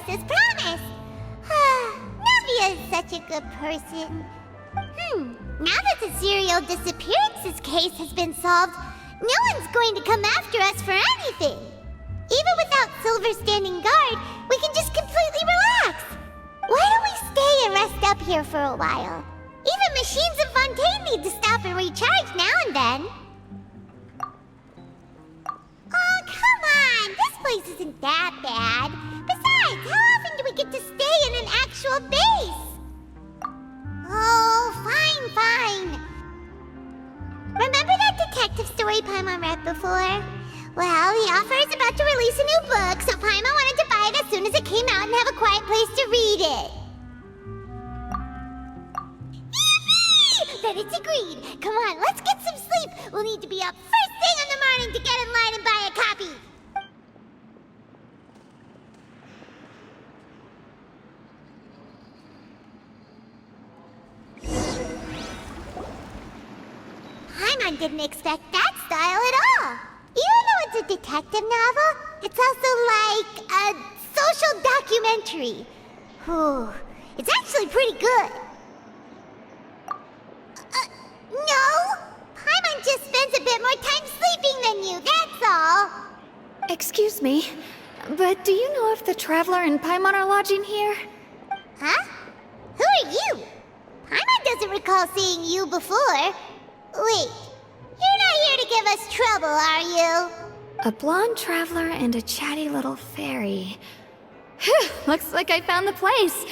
us as promised. Navia is such a good person. Now that the serial disappearances case has been solved, no one's going to come after us for anything. Even without Silver standing guard, we can just completely relax. Why don't we stay and rest up here for a while? Even machines in Fontaine need to stop and recharge now and then. Oh, come on! This place isn't that bad. Besides, how often do we get to stay in an actual base? Oh, fine. Remember that detective story Paimon read before? Well, the author is about to release a new book, so Paimon wanted to buy it as soon as it came out and have a quiet place to read it. Yippee! Then it's agreed. Come on, let's get some sleep. We'll need to be up first thing in the morning to get in line and buy a copy. Paimon didn't expect that style at all. Even though it's a detective novel, it's also like a social documentary. It's actually pretty good. No! Paimon just spends a bit more time sleeping than you, that's all. Excuse me, but do you know if the Traveler and Paimon are lodging here? Huh? Who are you? Paimon doesn't recall seeing you before. Wait, you're not here to give us trouble, are you? A blonde traveler and a chatty little fairy. Whew, looks like I found the place.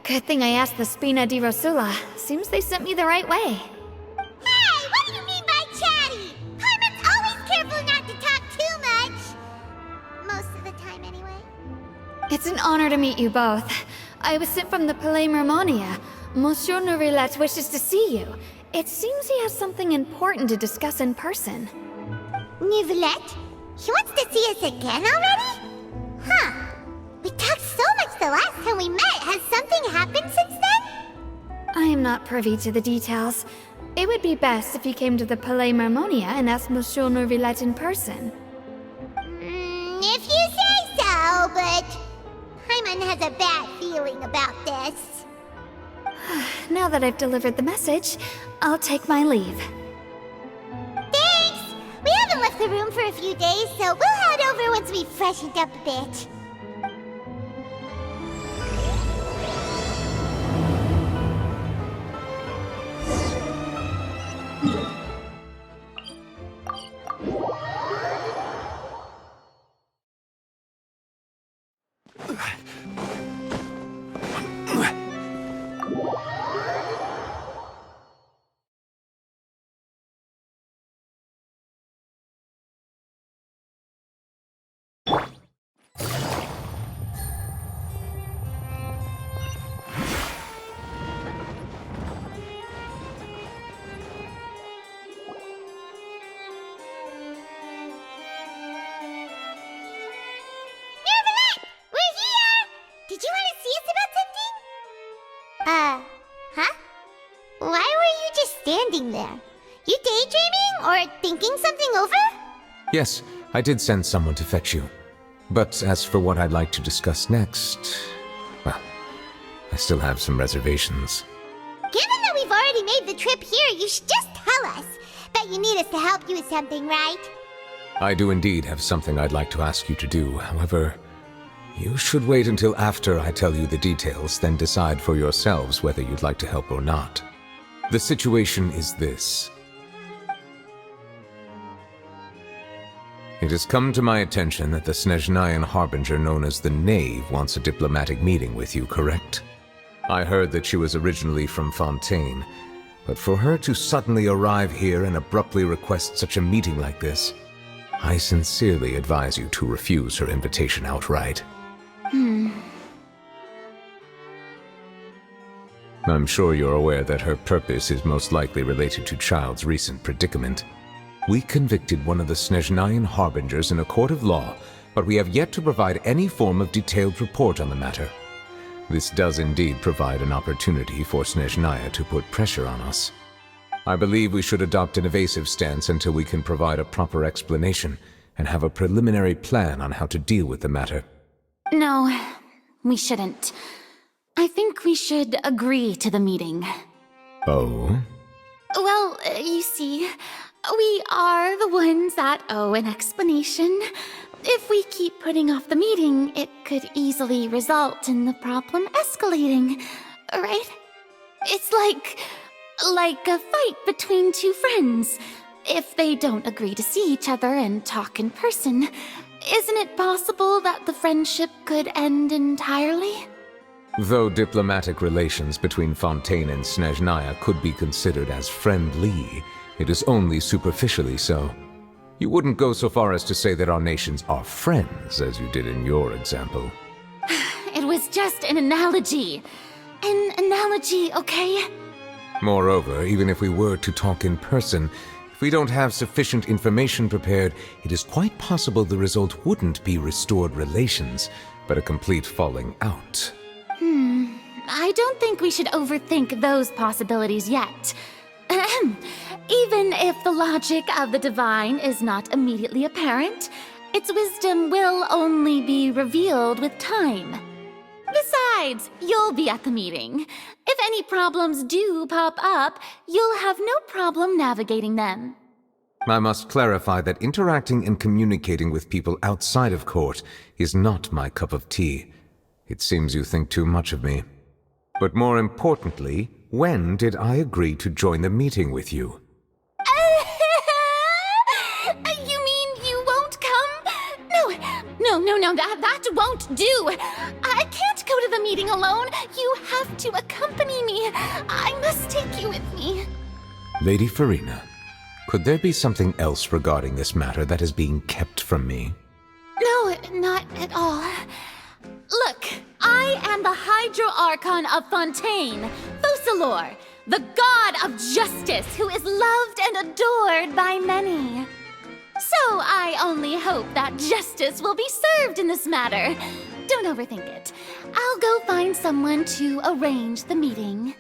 Good thing I asked the Spina di Rosula. Seems they sent me the right way. Hey, what do you mean by chatty? Paimon's always careful not to talk too much. Most of the time, anyway. It's an honor to meet you both. I was sent from the Palais Mermonia. Monsieur Nourilette wishes to see you. It seems he has something important to discuss in person. Nourilette? He wants to see us again already? Huh. We talked so much the last time we met. Has something happened since then? I am not privy to the details. It would be best if you came to the Palais Mermonia and asked Monsieur Nourilette in person. If you say so, but Paimon has a bad feeling about this. Now that I've delivered the message, I'll take my leave. Thanks! We haven't left the room for a few days, so we'll head over once we've freshened up a bit. Did you want to see us about something? Huh? Why were you just standing there? You daydreaming or thinking something over? Yes, I did send someone to fetch you. But as for what I'd like to discuss next, well, I still have some reservations. Given that we've already made the trip here, you should just tell us. Bet you need us to help you with something, right? I do indeed have something I'd like to ask you to do. However, you should wait until after I tell you the details, then decide for yourselves whether you'd like to help or not. The situation is this. It has come to my attention that the Snezhnayan Harbinger known as the Knave wants a diplomatic meeting with you, correct? I heard that she was originally from Fontaine, but for her to suddenly arrive here and abruptly request such a meeting like this, I sincerely advise you to refuse her invitation outright. I'm sure you're aware that her purpose is most likely related to Child's recent predicament. We convicted one of the Snezhnayan Harbingers in a court of law, but we have yet to provide any form of detailed report on the matter. This does indeed provide an opportunity for Snezhnaya to put pressure on us. I believe we should adopt an evasive stance until we can provide a proper explanation and have a preliminary plan on how to deal with the matter. No, we shouldn't. I think we should agree to the meeting. Oh? Well, you see, we are the ones that owe an explanation. If we keep putting off the meeting, it could easily result in the problem escalating, right? It's like a fight between two friends. If they don't agree to see each other and talk in person, isn't it possible that the friendship could end entirely? Though diplomatic relations between Fontaine and Snezhnaya could be considered as friendly, it is only superficially so. You wouldn't go so far as to say that our nations are friends, as you did in your example. It was just an analogy. An analogy, okay? Moreover, even if we were to talk in person, if we don't have sufficient information prepared, it is quite possible the result wouldn't be restored relations, but a complete falling out. I don't think we should overthink those possibilities yet. Even if the logic of the divine is not immediately apparent, its wisdom will only be revealed with time. Besides, you'll be at the meeting. If any problems do pop up, you'll have no problem navigating them. I must clarify that interacting and communicating with people outside of court is not my cup of tea. It seems you think too much of me. But more importantly, when did I agree to join the meeting with you? You mean you won't come? No, that won't do. I can't go to the meeting alone. You have to accompany me. I must take you with me. Lady Farina, could there be something else regarding this matter that is being kept from me? No, not at all. Look, I am the Hydro Archon of Fontaine, Focalor, the god of justice who is loved and adored by many. So I only hope that justice will be served in this matter. Don't overthink it. I'll go find someone to arrange the meeting.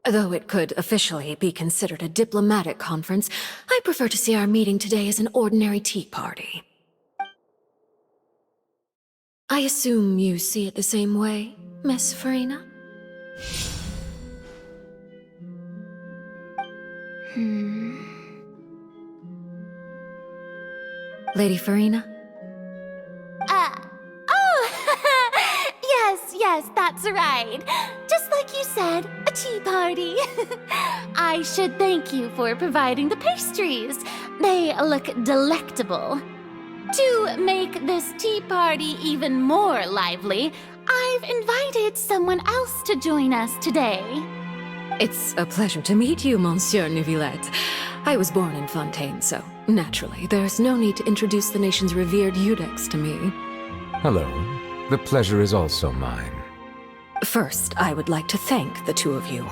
Though it could officially be considered a diplomatic conference, I prefer to see our meeting today as an ordinary tea party. I assume you see it the same way, Miss Farina? Lady Farina? Yes, that's right. Just like you said, a tea party. I should thank you for providing the pastries. They look delectable. To make this tea party even more lively, I've invited someone else to join us today. It's a pleasure to meet you, Monsieur Neuvillette. I was born in Fontaine, so naturally, there's no need to introduce the nation's revered Eudex to me. Hello. The pleasure is also mine. First, I would like to thank the two of you.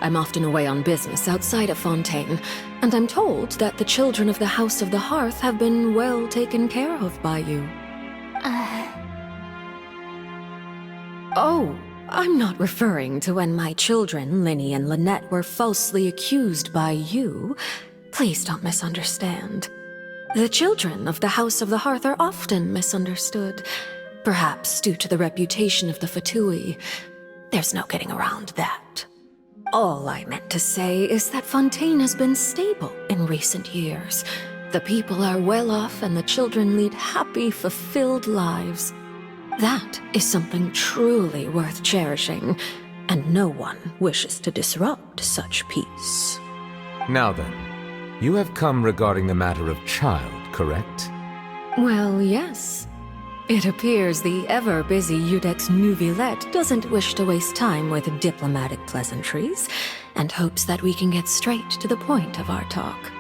I'm often away on business outside of Fontaine, and I'm told that the children of the House of the Hearth have been well taken care of by you. Oh, I'm not referring to when my children, Linny and Lynette, were falsely accused by you. Please don't misunderstand. The children of the House of the Hearth are often misunderstood. Perhaps due to the reputation of the Fatui. There's no getting around that. All I meant to say is that Fontaine has been stable in recent years. The people are well off and the children lead happy, fulfilled lives. That is something truly worth cherishing, and no one wishes to disrupt such peace. Now then, you have come regarding the matter of child, correct? Well, yes. It appears the ever-busy Eudex Neuvillette doesn't wish to waste time with diplomatic pleasantries, and hopes that we can get straight to the point of our talk.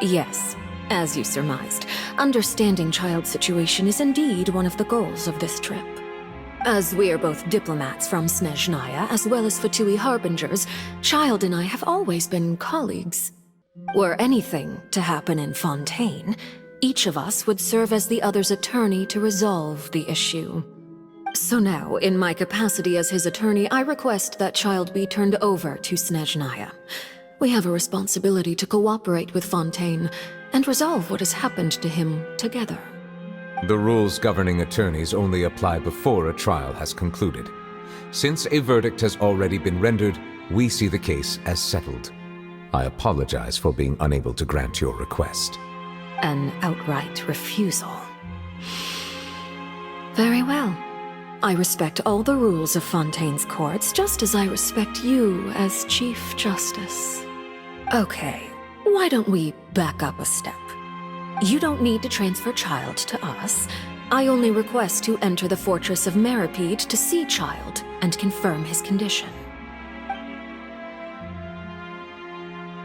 Yes, as you surmised, understanding child's situation is indeed one of the goals of this trip. As we are both diplomats from Snezhnaya as well as Fatui harbingers, Child and I have always been colleagues. Were anything to happen in Fontaine, each of us would serve as the other's attorney to resolve the issue. So now, in my capacity as his attorney, I request that Child be turned over to Snezhnaya. We have a responsibility to cooperate with Fontaine and resolve what has happened to him together. The rules governing attorneys only apply before a trial has concluded. Since a verdict has already been rendered, we see the case as settled. I apologize for being unable to grant your request. An outright refusal. Very well. I respect all the rules of Fontaine's courts, just as I respect you as Chief Justice. Okay, why don't we back up a step? You don't need to transfer Child to us. I only request to enter the Fortress of Meripede to see Child and confirm his condition.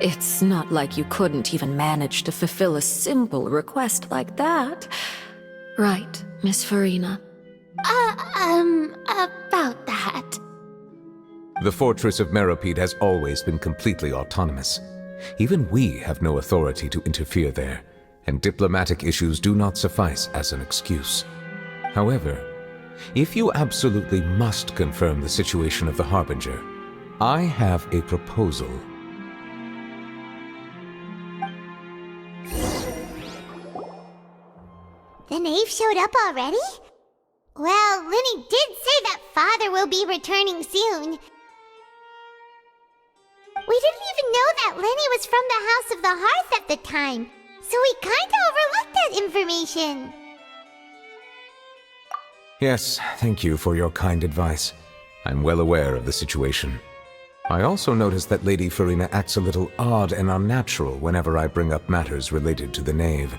It's not like you couldn't even manage to fulfill a simple request like that. Right, Miss Farina? About that. The Fortress of Meripede has always been completely autonomous. Even we have no authority to interfere there, and diplomatic issues do not suffice as an excuse. However, if you absolutely must confirm the situation of the Harbinger, I have a proposal. The knave showed up already? Well, Lenny did say that Father will be returning soon. We didn't even know that Lenny was from the House of the Hearth at the time, so we kinda overlooked that information. Yes, thank you for your kind advice. I'm well aware of the situation. I also noticed that Lady Farina acts a little odd and unnatural whenever I bring up matters related to the knave.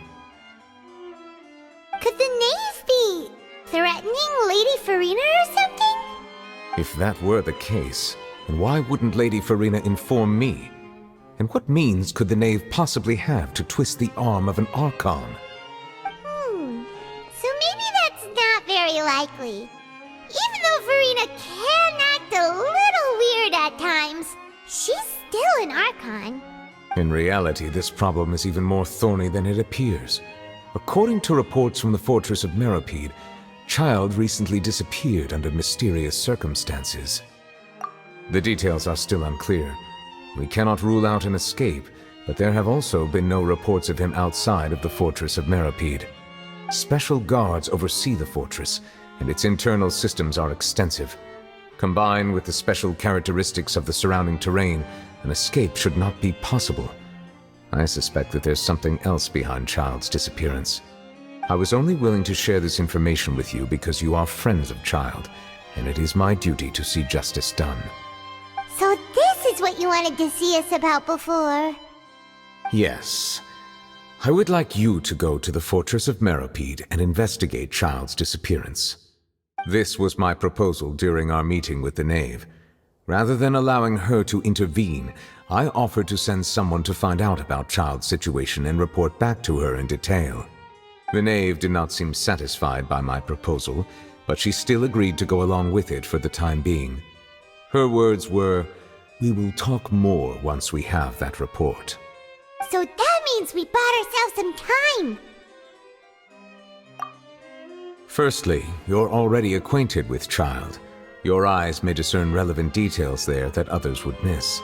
Could the knave be threatening Lady Farina or something? If that were the case, then why wouldn't Lady Farina inform me? And what means could the knave possibly have to twist the arm of an Archon? So maybe that's not very likely. Even though Farina can act a little weird at times, she's still an Archon. In reality, this problem is even more thorny than it appears. According to reports from the Fortress of Meripede, Child recently disappeared under mysterious circumstances. The details are still unclear. We cannot rule out an escape, but there have also been no reports of him outside of the Fortress of Meripede. Special guards oversee the fortress, and its internal systems are extensive. Combined with the special characteristics of the surrounding terrain, an escape should not be possible. I suspect that there's something else behind Child's disappearance. I was only willing to share this information with you because you are friends of Child, and it is my duty to see justice done. So this is what you wanted to see us about before. Yes. I would like you to go to the Fortress of Meripede and investigate Child's disappearance. This was my proposal during our meeting with the knave. Rather than allowing her to intervene, I offered to send someone to find out about Child's situation and report back to her in detail. The knave did not seem satisfied by my proposal, but she still agreed to go along with it for the time being. Her words were, "We will talk more once we have that report." So that means we bought ourselves some time. Firstly, you're already acquainted with Child. Your eyes may discern relevant details there that others would miss.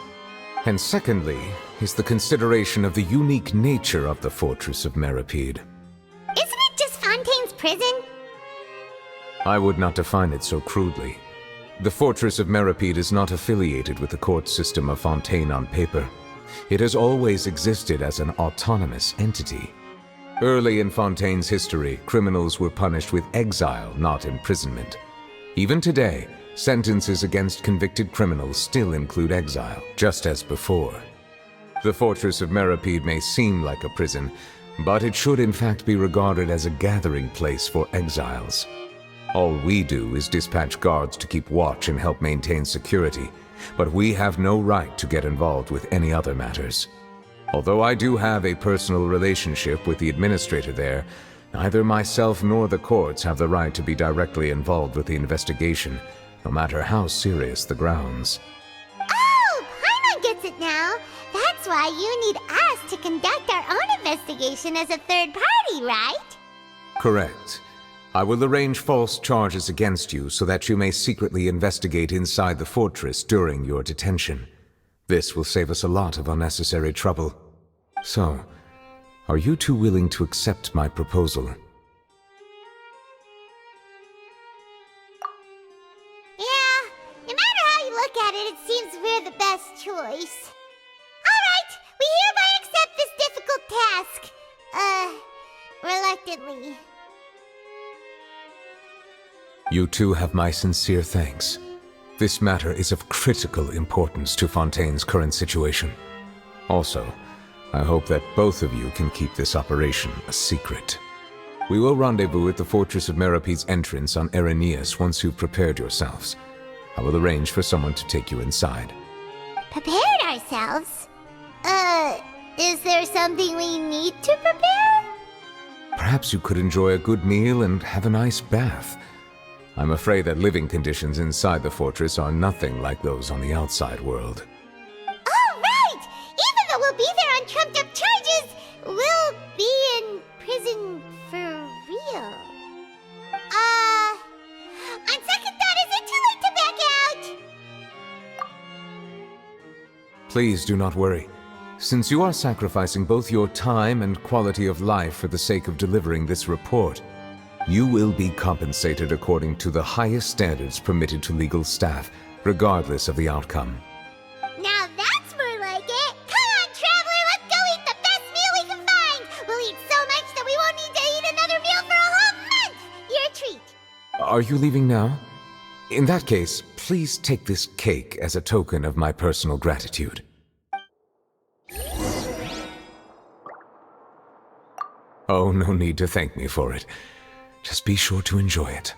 And secondly, is the consideration of the unique nature of the Fortress of Meripede. Isn't it just Fontaine's prison? I would not define it so crudely. The Fortress of Meripede is not affiliated with the court system of Fontaine on paper. It has always existed as an autonomous entity. Early in Fontaine's history, criminals were punished with exile, not imprisonment. Even today, sentences against convicted criminals still include exile, just as before. The Fortress of Meripede may seem like a prison, but it should in fact be regarded as a gathering place for exiles. All we do is dispatch guards to keep watch and help maintain security, but we have no right to get involved with any other matters. Although I do have a personal relationship with the administrator there, neither myself nor the courts have the right to be directly involved with the investigation, no matter how serious the grounds. Oh, Paimon gets it now. That's why you need us to conduct our own investigation as a third party, right? Correct. I will arrange false charges against you so that you may secretly investigate inside the fortress during your detention. This will save us a lot of unnecessary trouble. So, are you two willing to accept my proposal? Yeah, no matter how you look at it, it seems we're the best choice. Alright, we hereby accept this difficult task. Reluctantly. You two have my sincere thanks. This matter is of critical importance to Fontaine's current situation. Also, I hope that both of you can keep this operation a secret. We will rendezvous at the Fortress of Merope's entrance on Erinius once you've prepared yourselves. I will arrange for someone to take you inside. Prepared ourselves? Is there something we need to prepare? Perhaps you could enjoy a good meal and have a nice bath. I'm afraid that living conditions inside the fortress are nothing like those on the outside world. Oh, right! Even though we'll be there on trumped-up charges, we'll be in prison for real. On second thought, is it too late to back out? Please do not worry. Since you are sacrificing both your time and quality of life for the sake of delivering this report, you will be compensated according to the highest standards permitted to legal staff, regardless of the outcome. Now that's more like it! Come on, Traveler, let's go eat the best meal we can find! We'll eat so much that we won't need to eat another meal for a whole month! Your treat! Are you leaving now? In that case, please take this cake as a token of my personal gratitude. Oh, no need to thank me for it. Just be sure to enjoy it.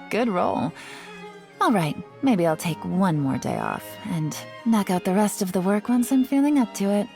Good roll. All right, maybe I'll take one more day off and knock out the rest of the work once I'm feeling up to it.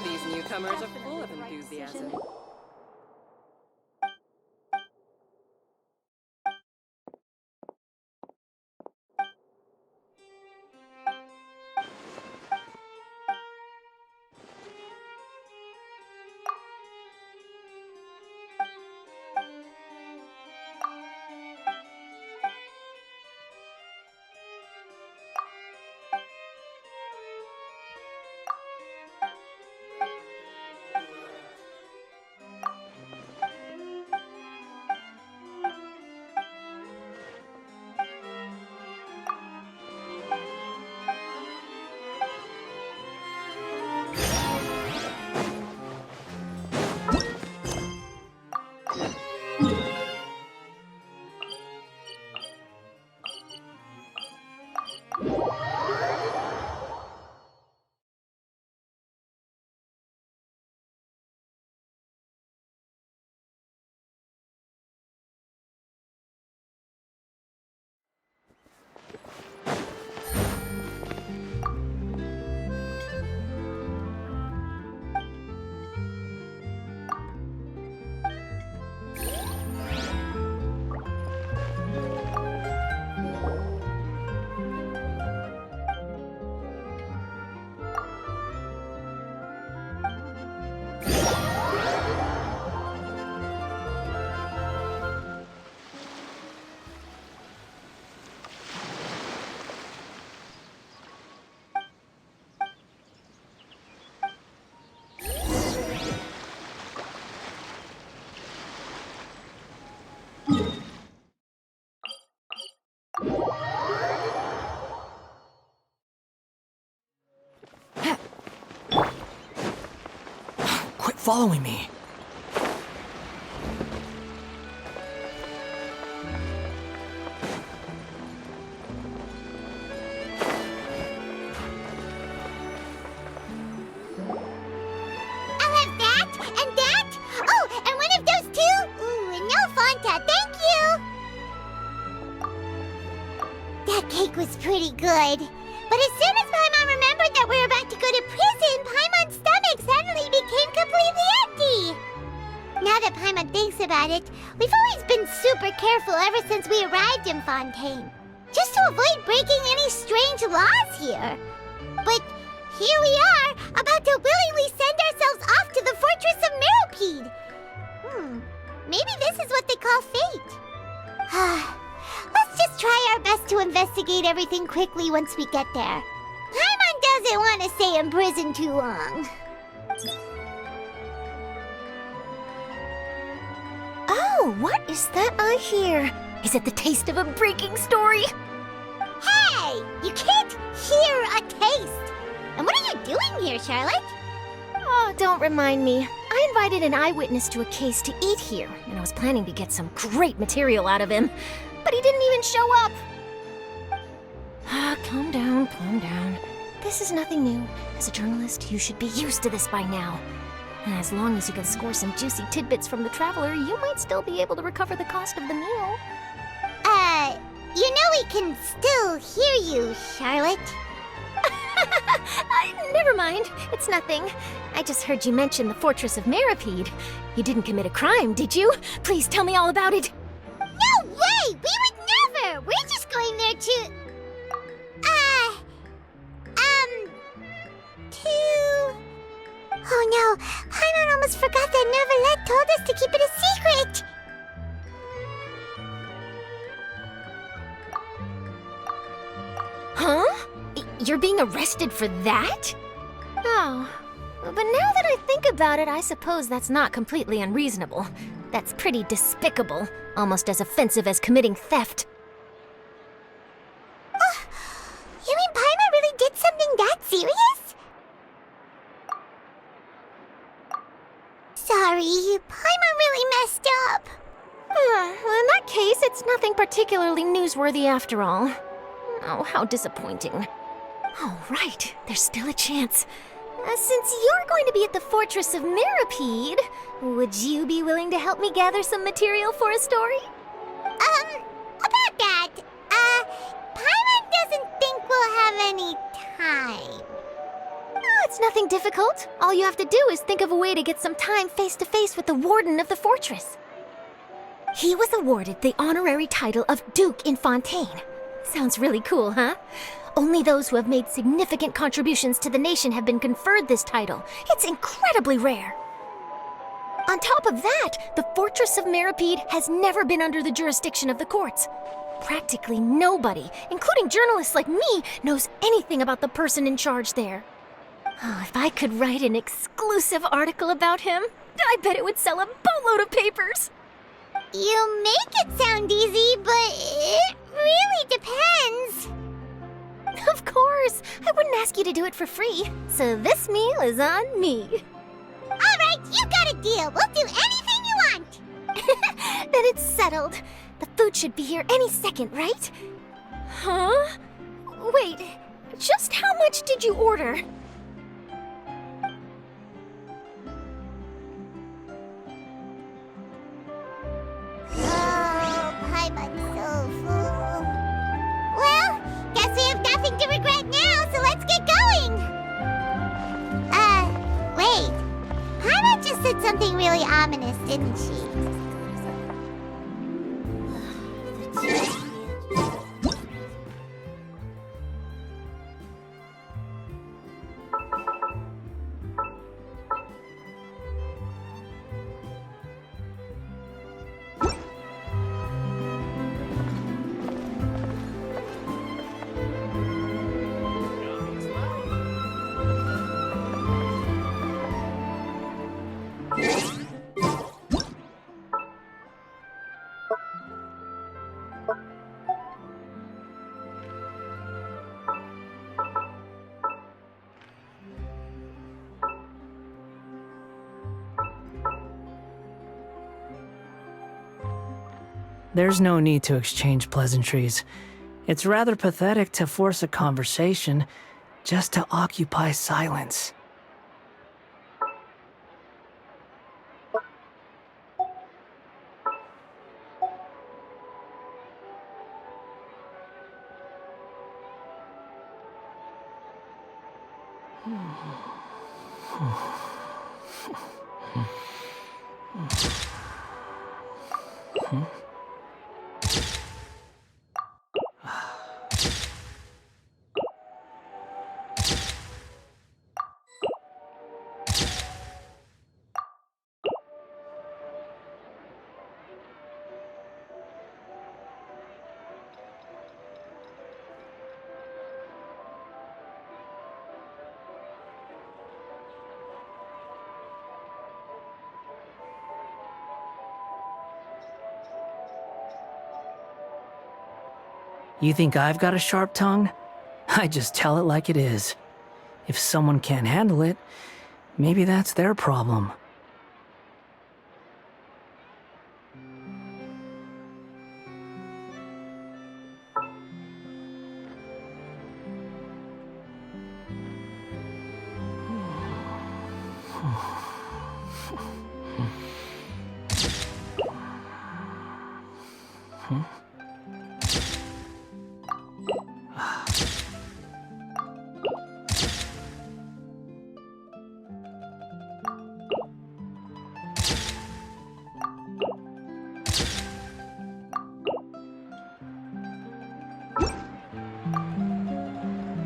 These newcomers are full of enthusiasm. following me. I'll have that and that. Oh, and one of those too. Ooh, and no Fanta, thank you. That cake was pretty good. But as soon as Paimon remembered that we were about to go to prison, Paimon's stomach suddenly became completely empty. Now that Paimon thinks about it, we've always been super careful ever since we arrived in Fontaine. Just to avoid breaking any strange laws here. But here we are, about to willingly send ourselves off to the Fortress of Meropide. Maybe this is what they call fate. Let's just try our best to investigate everything quickly once we get there. Paimon doesn't want to stay in prison too long. Oh, what is that I hear? Is it the taste of a breaking story? Hey! You can't hear a taste! And what are you doing here, Charlotte? Oh, don't remind me. I invited an eyewitness to a case to eat here, and I was planning to get some great material out of him. But he didn't even show up. Calm down, calm down. This is nothing new. As a journalist, you should be used to this by now. And as long as you can score some juicy tidbits from the traveler, you might still be able to recover the cost of the meal. You know we can still hear you, Charlotte. Never mind. It's nothing. I just heard you mention the Fortress of Meropide. You didn't commit a crime, did you? Please tell me all about it. No way! We would never! We're just going there to... Oh no, Paimon almost forgot that Neverlet told us to keep it a secret! Huh? You're being arrested for that? Oh, but now that I think about it, I suppose that's not completely unreasonable. That's pretty despicable, almost as offensive as committing theft. You mean Paimon really did something that serious? Sorry, Paimon really messed up. Well, in that case, it's nothing particularly newsworthy after all. Oh, how disappointing. Oh, right, there's still a chance. Since you're going to be at the Fortress of Meropide, would you be willing to help me gather some material for a story? About that, Paimon doesn't think we'll have any time. Oh, it's nothing difficult. All you have to do is think of a way to get some time face-to-face with the warden of the fortress. He was awarded the honorary title of Duke in Fontaine. Sounds really cool, huh? Only those who have made significant contributions to the nation have been conferred this title. It's incredibly rare. On top of that, the Fortress of Meropide has never been under the jurisdiction of the courts. Practically nobody, including journalists like me, knows anything about the person in charge there. Oh, if I could write an exclusive article about him, I bet it would sell a boatload of papers. You make it sound easy, but it really depends. Of course, I wouldn't ask you to do it for free, so this meal is on me. All right, you got a deal. We'll do anything you want. Then it's settled. The food should be here any second, right? Huh? Wait, just how much did you order? Oh, Paimon's so full. Well, guess we have nothing to regret now, so let's get going. Wait. Paimon just said something really ominous, didn't she? There's no need to exchange pleasantries. It's rather pathetic to force a conversation just to occupy silence. You think I've got a sharp tongue? I just tell it like it is. If someone can't handle it, maybe that's their problem.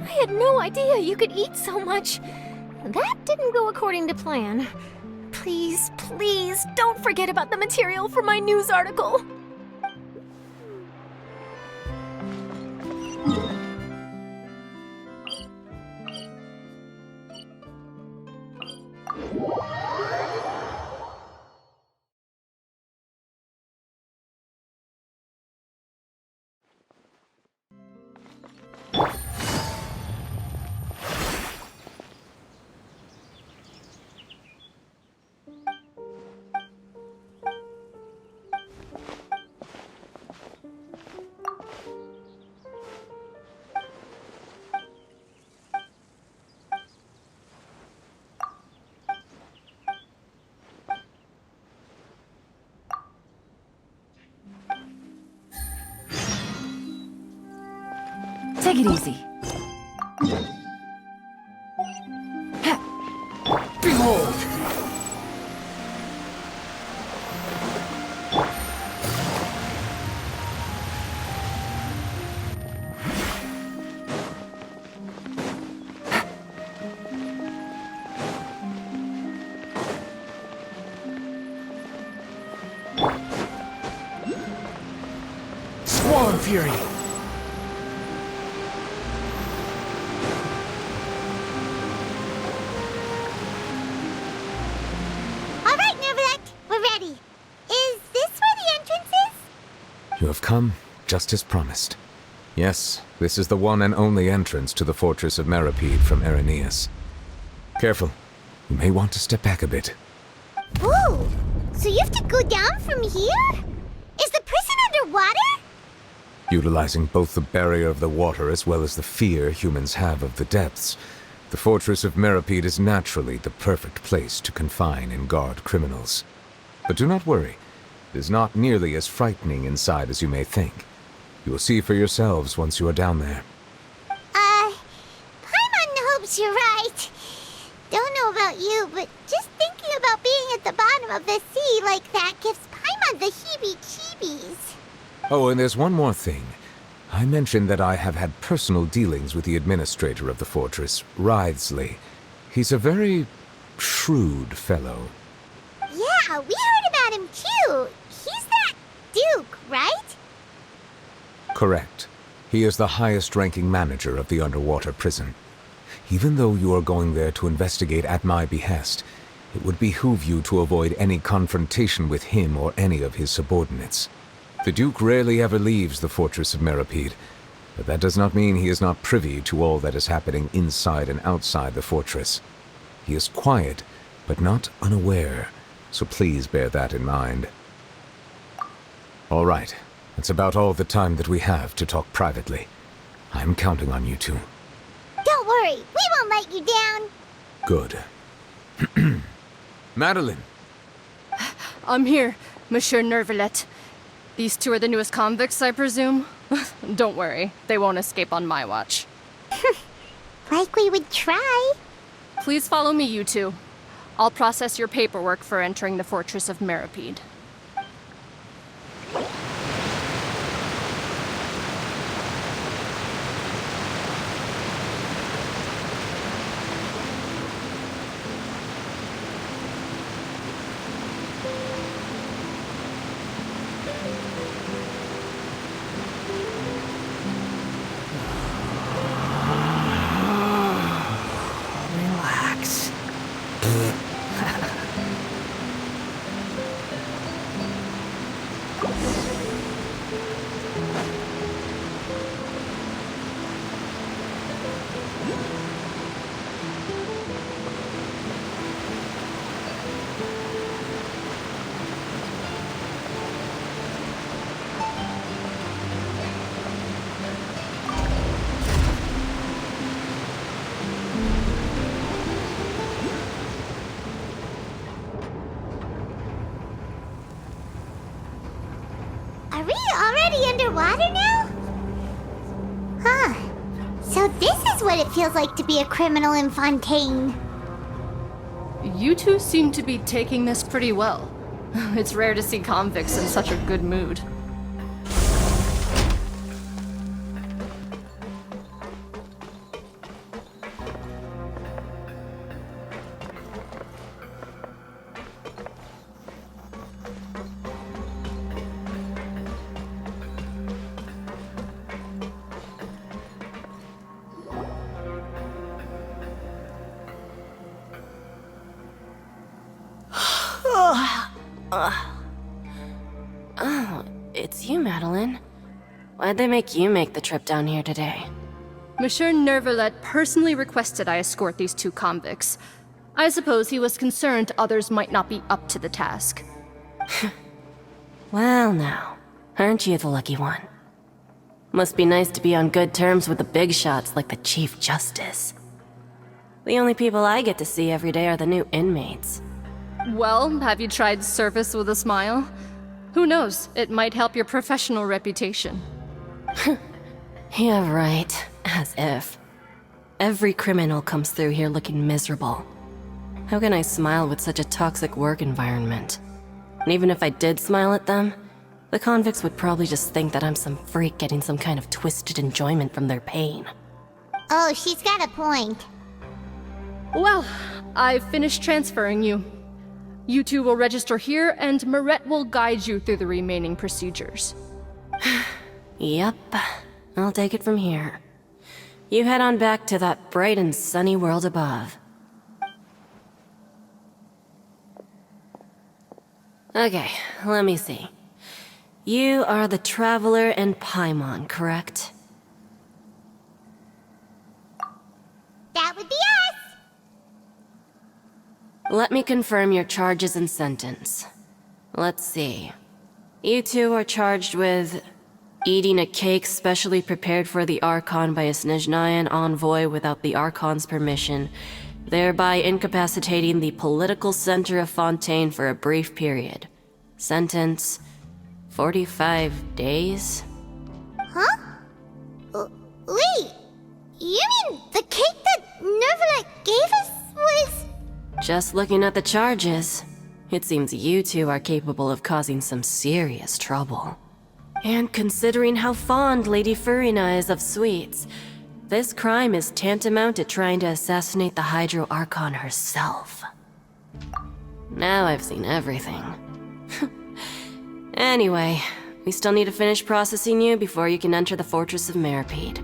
I had no idea you could eat so much. That didn't go according to plan. Please, please, don't forget about the material for my news article. Take it easy. Behold! Swan Fury! All right, Neverlect, we're ready. Is this where the entrance is? You have come, just as promised. Yes, this is the one and only entrance to the fortress of Meripede from Irenaeus. Careful. You may want to step back a bit. Whoa! So you have to go down from here? Is the prison underwater? Utilizing both the barrier of the water as well as the fear humans have of the depths, the fortress of Meripede is naturally the perfect place to confine and guard criminals. But do not worry. It is not nearly as frightening inside as you may think. You will see for yourselves once you are down there. Paimon hopes you're right. Don't know about you, but just thinking about being at the bottom of the sea like that gives Paimon the heebie-jeebies. Oh, and there's one more thing. I mentioned that I have had personal dealings with the administrator of the fortress, Writhsley. He's a very shrewd fellow. Yeah, we heard about him too. He's that Duke, right? Correct. He is the highest-ranking manager of the underwater prison. Even though you are going there to investigate at my behest, it would behoove you to avoid any confrontation with him or any of his subordinates. The Duke rarely ever leaves the fortress of Meripede, but that does not mean he is not privy to all that is happening inside and outside the fortress. He is quiet, but not unaware, so please bear that in mind. All right, It's about all the time that we have to talk privately. I'm counting on you two. Don't worry, we won't let you down. Good. Madeline! I'm here, Monsieur Nervalet. These two are the newest convicts, I presume? Don't worry, they won't escape on my watch. Like we would try. Please follow me, you two. I'll process your paperwork for entering the Fortress of Meripede. Relax. Are we already underwater now? Huh. So this is what it feels like to be a criminal in Fontaine. You two seem to be taking this pretty well. It's rare to see convicts in such a good mood. Oh, it's you, Madeline. Why'd they make you make the trip down here today? Monsieur Nervalet personally requested I escort these two convicts. I suppose he was concerned others might not be up to the task. Well now, aren't you the lucky one? Must be nice to be on good terms with the big shots like the Chief Justice. The only people I get to see every day are the new inmates. Well, have you tried service with a smile? Who knows, it might help your professional reputation. Yeah, right. As if. Every criminal comes through here looking miserable. How can I smile with such a toxic work environment? And even if I did smile at them, the convicts would probably just think that I'm some freak getting some kind of twisted enjoyment from their pain. Oh, she's got a point. Well, I've finished transferring you. You two will register here, and Marette will guide you through the remaining procedures. Yep, I'll take it from here. You head on back to that bright and sunny world above. Okay, let me see. You are the Traveler and Paimon, correct? That would be us. Let me confirm your charges and sentence. Let's see. You two are charged with eating a cake specially prepared for the Archon by a Snezhnayan envoy without the Archon's permission, thereby incapacitating the political center of Fontaine for a brief period. Sentence: 45 days? Huh? Wait, you mean the cake that Nervalet gave us was... Just looking at the charges, it seems you two are capable of causing some serious trouble. And considering how fond Lady Furina is of sweets, this crime is tantamount to trying to assassinate the Hydro Archon herself. Now I've seen everything. Anyway, we still need to finish processing you before you can enter the Fortress of Meripede.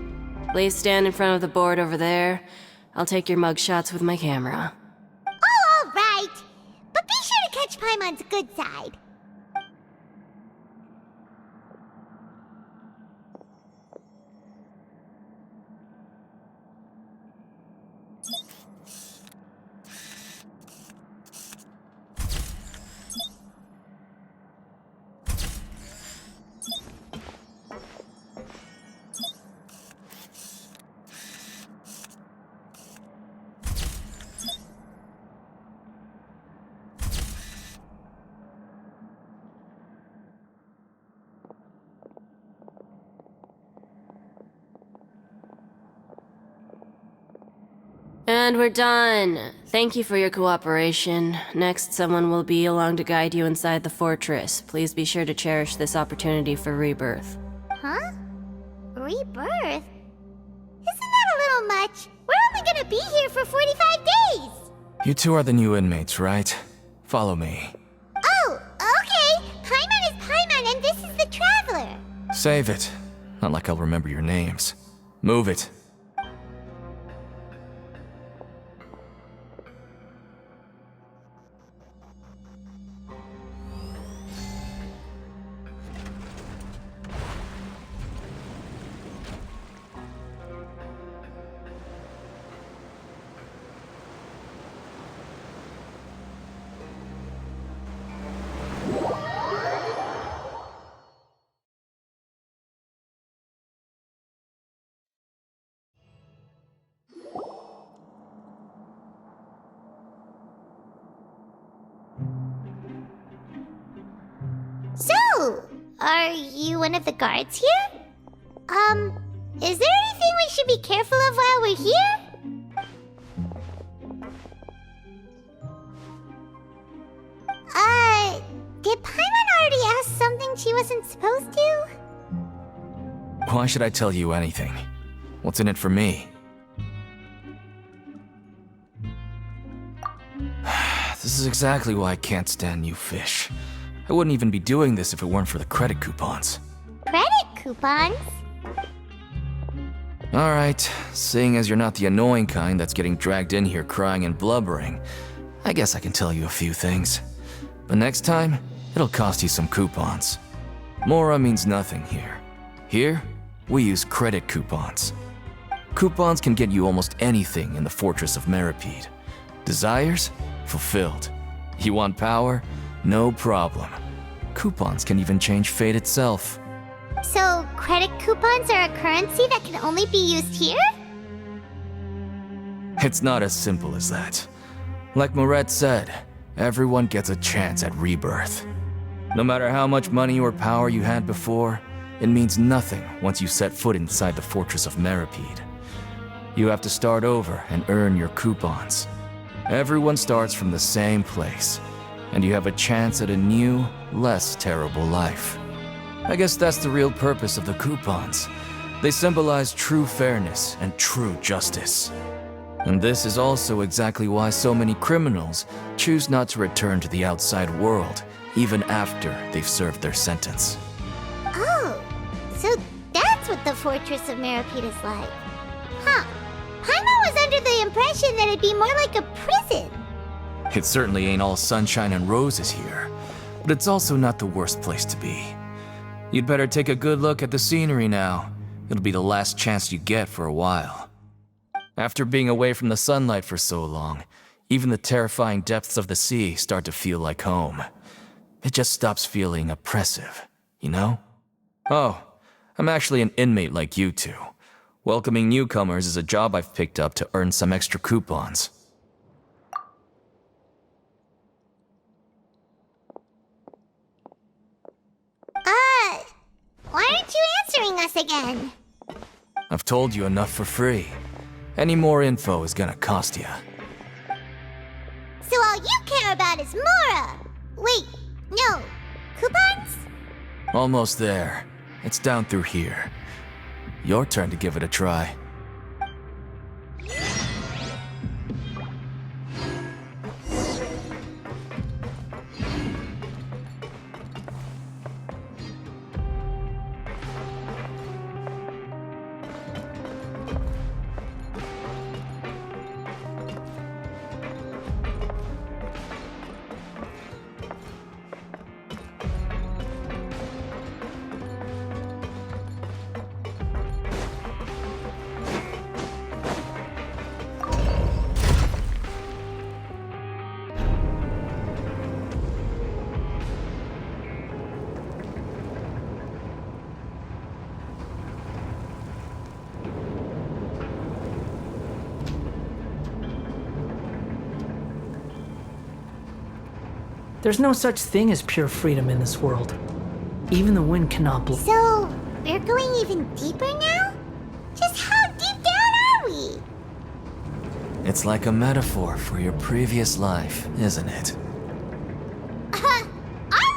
Please stand in front of the board over there. I'll take your mugshots with my camera. Oh, all right. But be sure to catch Paimon's good side. And we're done. Thank you for your cooperation. Next, someone will be along to guide you inside the fortress. Please be sure to cherish this opportunity for rebirth. Huh? Rebirth? Isn't that a little much? We're only gonna be here for 45 days! You two are the new inmates, right? Follow me. Oh, okay! Paimon is Paimon and this is the Traveler! Save it. Not like I'll remember your names. Move it. So, are you one of the guards here? Is there anything we should be careful of while we're here? Did Paimon already ask something she wasn't supposed to? Why should I tell you anything? What's in it for me? This is exactly why I can't stand you fish. I wouldn't even be doing this if it weren't for the credit coupons. Credit coupons? Alright, seeing as you're not the annoying kind that's getting dragged in here crying and blubbering, I guess I can tell you a few things. But next time, it'll cost you some coupons. Mora means nothing here. Here, we use credit coupons. Coupons can get you almost anything in the Fortress of Meripede. Desires? Fulfilled. You want power? No problem. Coupons can even change fate itself. So, credit coupons are a currency that can only be used here? It's not as simple as that. Like Moret said, everyone gets a chance at rebirth. No matter how much money or power you had before, it means nothing once you set foot inside the Fortress of Meripede. You have to start over and earn your coupons. Everyone starts from the same place, and you have a chance at a new, less terrible life. I guess that's the real purpose of the coupons. They symbolize true fairness and true justice. And this is also exactly why so many criminals choose not to return to the outside world, even after they've served their sentence. Oh, so that's what the Fortress of Meripede is like. Huh. Paimon was under the impression that it'd be more like a prison. It certainly ain't all sunshine and roses here, but it's also not the worst place to be. You'd better take a good look at the scenery now. It'll be the last chance you get for a while. After being away from the sunlight for so long, even the terrifying depths of the sea start to feel like home. It just stops feeling oppressive, you know? Oh, I'm actually an inmate like you two. Welcoming newcomers is a job I've picked up to earn some extra coupons. Why aren't you answering us again? I've told you enough for free. Any more info is gonna cost you. So all you care about is Mora! Wait, no. Coupons? Almost there. It's down through here. Your turn to give it a try. There's no such thing as pure freedom in this world. Even the wind cannot blow. So, we're going even deeper now? Just how deep down are we? It's like a metaphor for your previous life, isn't it? Our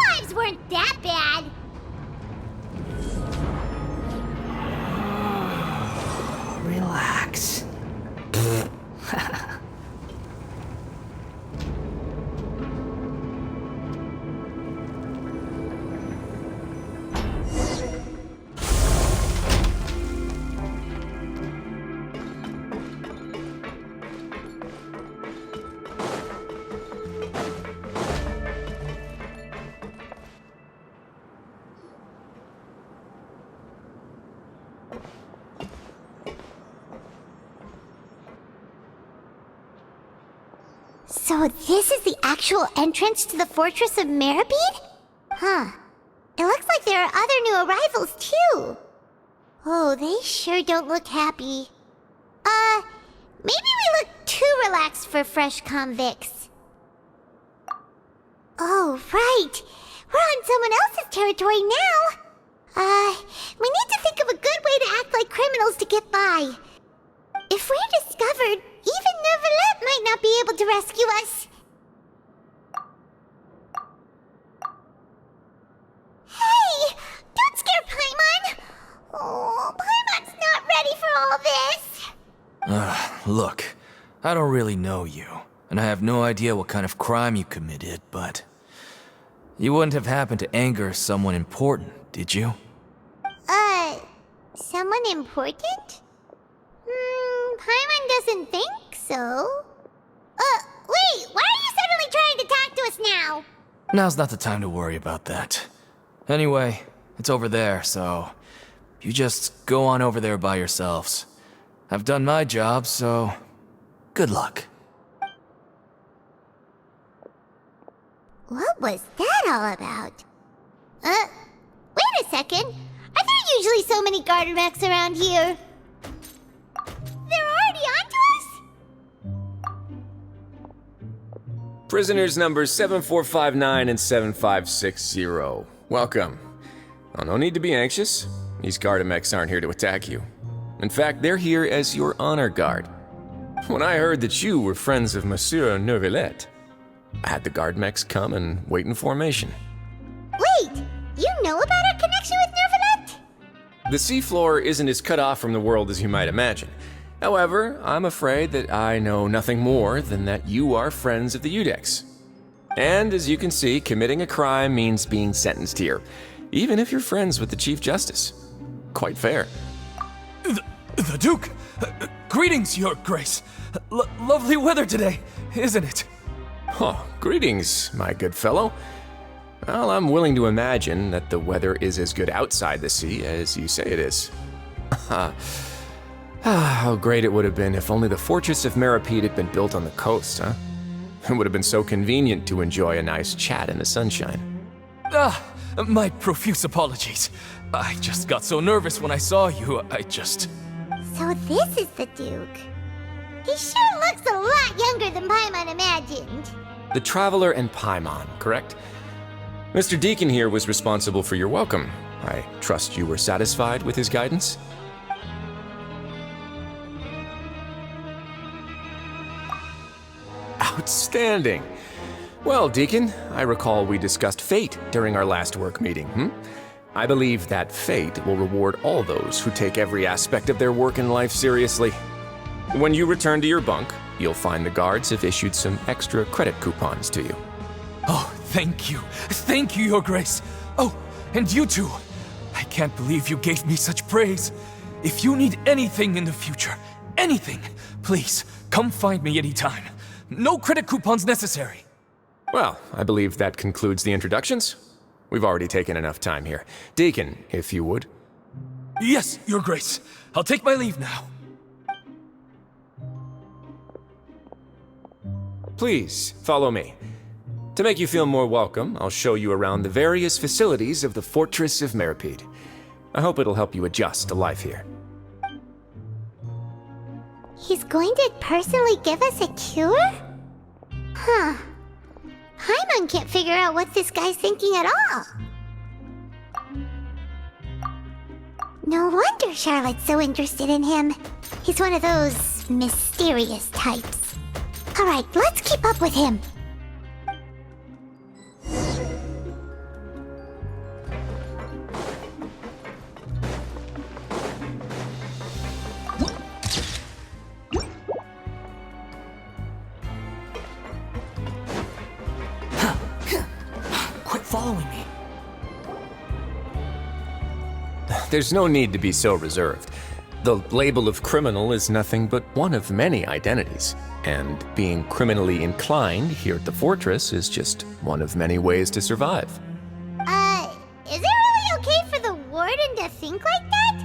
lives weren't that bad. Relax. So this is the actual entrance to the Fortress of Meribed? Huh. It looks like there are other new arrivals, too. Oh, they sure don't look happy. Maybe we look too relaxed for fresh convicts. Oh, right. We're on someone else's territory now. We need to think of a good way to act like criminals to get by. If we're discovered, even Neuvillette might not be able to rescue us. Hey! Don't scare Paimon! Oh, Paimon's not ready for all this! Look, I don't really know you, and I have no idea what kind of crime you committed, but... You wouldn't have happened to anger someone important, did you? Someone important? Paimon doesn't think so. Wait, why are you suddenly trying to talk to us now? Now's not the time to worry about that. Anyway, it's over there, so... You just go on over there by yourselves. I've done my job, so... Good luck. What was that all about? Wait a second. Are there usually so many garter mechs around here? They're already onto us? Prisoners numbers 7459 and 7560. Welcome. Oh, no need to be anxious. These Gardamex aren't here to attack you. In fact, they're here as your honor guard. When I heard that you were friends of Monsieur Neuvillette, I had the Gardamex come and wait in formation. Wait! You know about our connection with Neuvillette? The seafloor isn't as cut off from the world as you might imagine. However, I'm afraid that I know nothing more than that you are friends of the Udex. And as you can see, committing a crime means being sentenced here, even if you're friends with the Chief Justice. Quite fair. The Duke! Greetings, Your Grace! Lovely weather today, isn't it? Oh, greetings, my good fellow. Well, I'm willing to imagine that the weather is as good outside the sea as you say it is. How great it would have been if only the Fortress of Meribed had been built on the coast, huh? It would have been so convenient to enjoy a nice chat in the sunshine. My profuse apologies. I just got so nervous when I saw you, So this is the Duke. He sure looks a lot younger than Paimon imagined. The Traveler and Paimon, correct? Mr. Deacon here was responsible for your welcome. I trust you were satisfied with his guidance? Outstanding. Well, Deacon, I recall we discussed fate during our last work meeting, I believe that fate will reward all those who take every aspect of their work in life seriously. When you return to your bunk, you'll find the guards have issued some extra credit coupons to you. Oh, thank you. Thank you, Your Grace. Oh, and you too. I can't believe you gave me such praise. If you need anything in the future, anything, please, come find me anytime. No credit coupons necessary. Well, I believe that concludes the introductions. We've already taken enough time here. Deacon, if you would. Yes, Your Grace. I'll take my leave now. Please, follow me. To make you feel more welcome, I'll show you around the various facilities of the Fortress of Meribed. I hope it'll help you adjust to life here. He's going to personally give us a cure? Huh. Paimon can't figure out what this guy's thinking at all. No wonder Charlotte's so interested in him. He's one of those Mysterious types. Alright, let's keep up with him. Quit following me. There's no need to be so reserved. The label of criminal is nothing but one of many identities, and being criminally inclined here at the fortress is just one of many ways to survive. Is it really okay for the warden to think like that?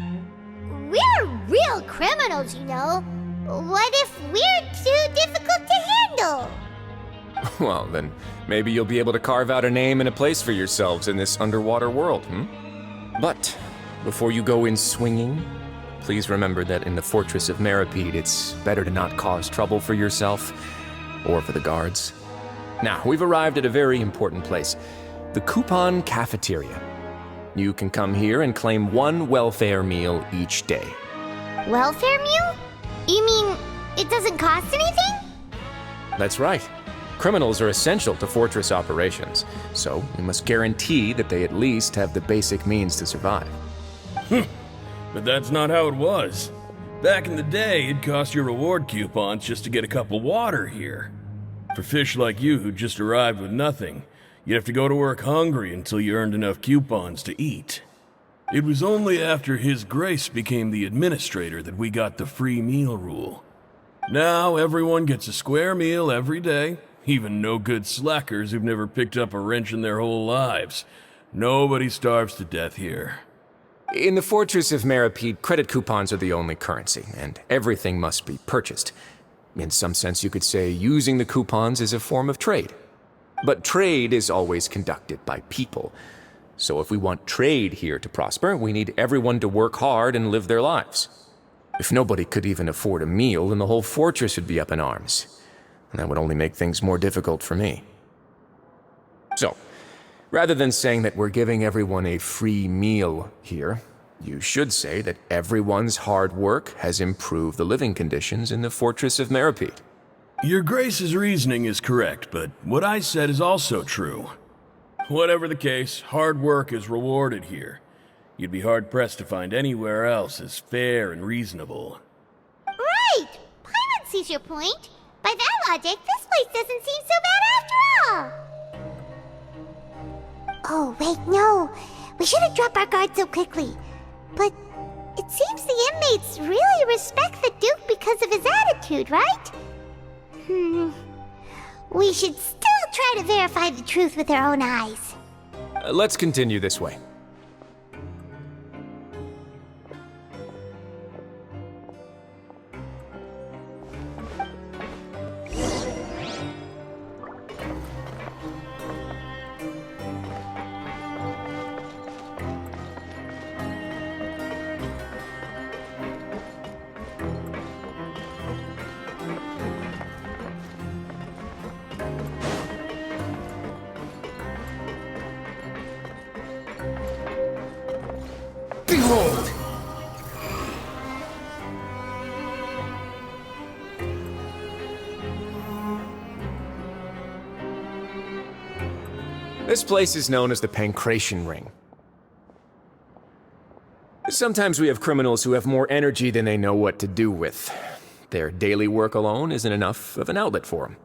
We're real criminals, you know. What if we're too difficult to handle? Well, then maybe you'll be able to carve out a name and a place for yourselves in this underwater world, But before you go in swinging, please remember that in the Fortress of Meripede, it's better to not cause trouble for yourself or for the guards. Now, we've arrived at a very important place, the Coupon Cafeteria. You can come here and claim one welfare meal each day. Welfare meal? You mean it doesn't cost anything? That's right. Criminals are essential to Fortress operations, so we must guarantee that they at least have the basic means to survive. But that's not how it was. Back in the day, it cost your reward coupons just to get a cup of water here. For fish like you who just arrived with nothing, you'd have to go to work hungry until you earned enough coupons to eat. It was only after His Grace became the administrator that we got the free meal rule. Now everyone gets a square meal every day, even no-good slackers who've never picked up a wrench in their whole lives. Nobody starves to death here. In the Fortress of Meripede, credit coupons are the only currency, and everything must be purchased. In some sense, you could say using the coupons is a form of trade. But trade is always conducted by people. So if we want trade here to prosper, we need everyone to work hard and live their lives. If nobody could even afford a meal, then the whole fortress would be up in arms. And that would only make things more difficult for me. So, rather than saying that we're giving everyone a free meal here, you should say that everyone's hard work has improved the living conditions in the Fortress of Meripede. Your Grace's reasoning is correct, but what I said is also true. Whatever the case, hard work is rewarded here. You'd be hard-pressed to find anywhere else as fair and reasonable. Right! Paimon sees your point. By that logic, this place doesn't seem so bad after all. Oh, wait, no. We shouldn't drop our guard so quickly. But it seems the inmates really respect the Duke because of his attitude, right? We should still try to verify the truth with our own eyes. Let's continue this way. Behold! This place is known as the Pancration Ring. Sometimes we have criminals who have more energy than they know what to do with. Their daily work alone isn't enough of an outlet for them.